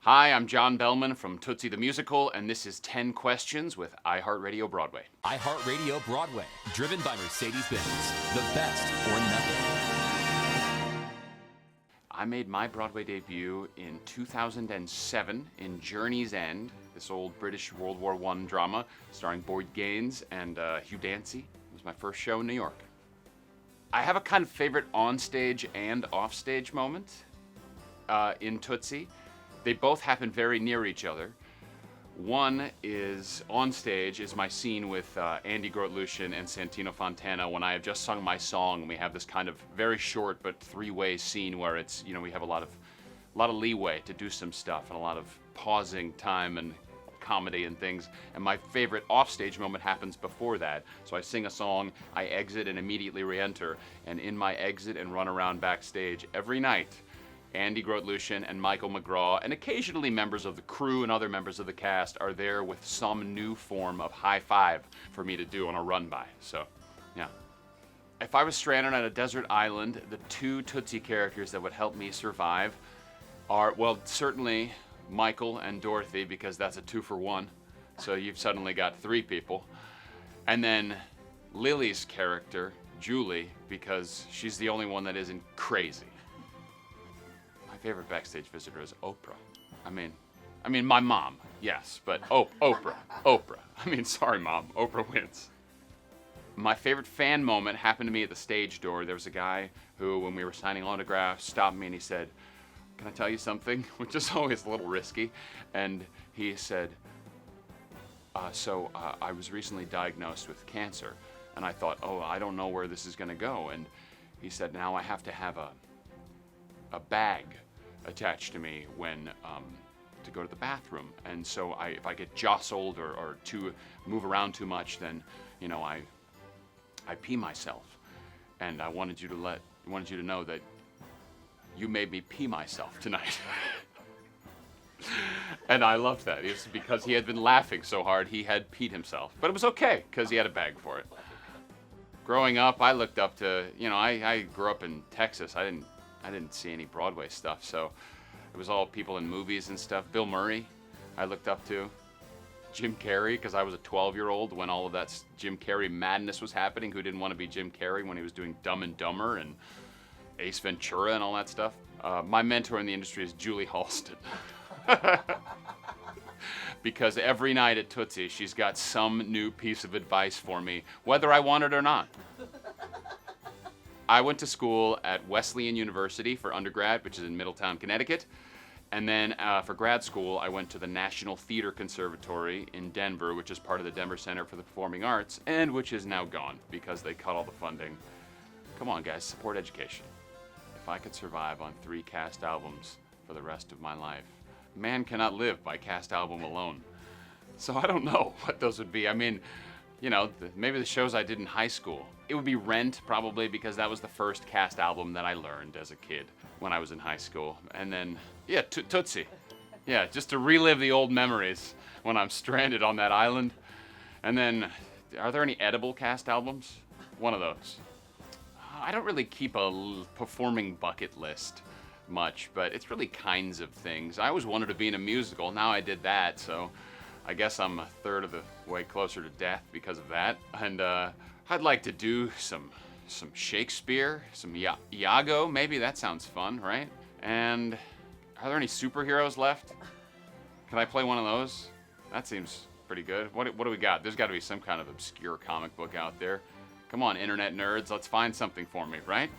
Hi, I'm John Behlmann from Tootsie the Musical, and this is 10 Questions with iHeartRadio Broadway. iHeartRadio Broadway, driven by Mercedes-Benz. The best or nothing. I made my Broadway debut in 2007 in Journey's End, this old British World War I drama starring Boyd Gaines and Hugh Dancy. It was my first show in New York. I have a kind of favorite onstage and offstage moment in Tootsie. They both happen very near each other. One is on stage is my scene with Andy Grodt-Lucian and Santino Fontana when I have just sung my song, and we have this kind of very short but three-way scene where it's, we have a lot of leeway to do some stuff and a lot of pausing time and comedy and things. And my favorite offstage moment happens before that. So I sing a song, I exit and immediately re-enter, and in my exit and run around backstage every night, Andy Grodt-Lucian and Michael McGraw, and occasionally members of the crew and other members of the cast are there with some new form of high five for me to do on a run by. So, yeah. If I was stranded on a desert island, the two Tootsie characters that would help me survive are, well, certainly Michael and Dorothy, because that's a 2-for-1. So you've suddenly got 3 people. And then Lily's character, Julie, because she's the only one that isn't crazy. Favorite backstage visitor is Oprah. I mean my mom, yes, but Oprah. Sorry mom, Oprah wins. My favorite fan moment happened to me at the stage door. There was a guy who, when we were signing autographs, stopped me and he said, "Can I tell you something?" Which is always a little risky. And he said, I was recently diagnosed with cancer. And I thought, I don't know where this is gonna go. And he said, now I have to have a bag attached to me when to go to the bathroom, and so if I get jostled or to move around too much, then I pee myself, and I wanted you to know that you made me pee myself tonight. And I loved that. It's because he had been laughing so hard he had peed himself, but it was okay because he had a bag for it. Growing up, I looked up to I grew up in Texas. I didn't see any Broadway stuff, so it was all people in movies and stuff. Bill Murray, I looked up to. Jim Carrey, because I was a 12-year-old when all of that Jim Carrey madness was happening. Who didn't want to be Jim Carrey when he was doing Dumb and Dumber and Ace Ventura and all that stuff? My mentor in the industry is Julie Halston. Because every night at Tootsie, she's got some new piece of advice for me, whether I want it or not. I went to school at Wesleyan University for undergrad, which is in Middletown, Connecticut. And then for grad school, I went to the National Theater Conservatory in Denver, which is part of the Denver Center for the Performing Arts, and which is now gone because they cut all the funding. Come on, guys, support education. If I could survive on 3 cast albums for the rest of my life, man cannot live by cast album alone. So I don't know what those would be. Maybe the shows I did in high school. It would be Rent, probably, because that was the first cast album that I learned as a kid when I was in high school. And then, Tootsie. Yeah, just to relive the old memories when I'm stranded on that island. And then, are there any edible cast albums? One of those. I don't really keep a performing bucket list much, but it's really kinds of things. I always wanted to be in a musical. Now I did that, so I guess I'm a third of the way closer to death because of that. And I'd like to do some Shakespeare, some Iago, maybe. That sounds fun, right? And are there any superheroes left? Can I play one of those? That seems pretty good. What do we got? There's got to be some kind of obscure comic book out there. Come on, internet nerds, let's find something for me, right?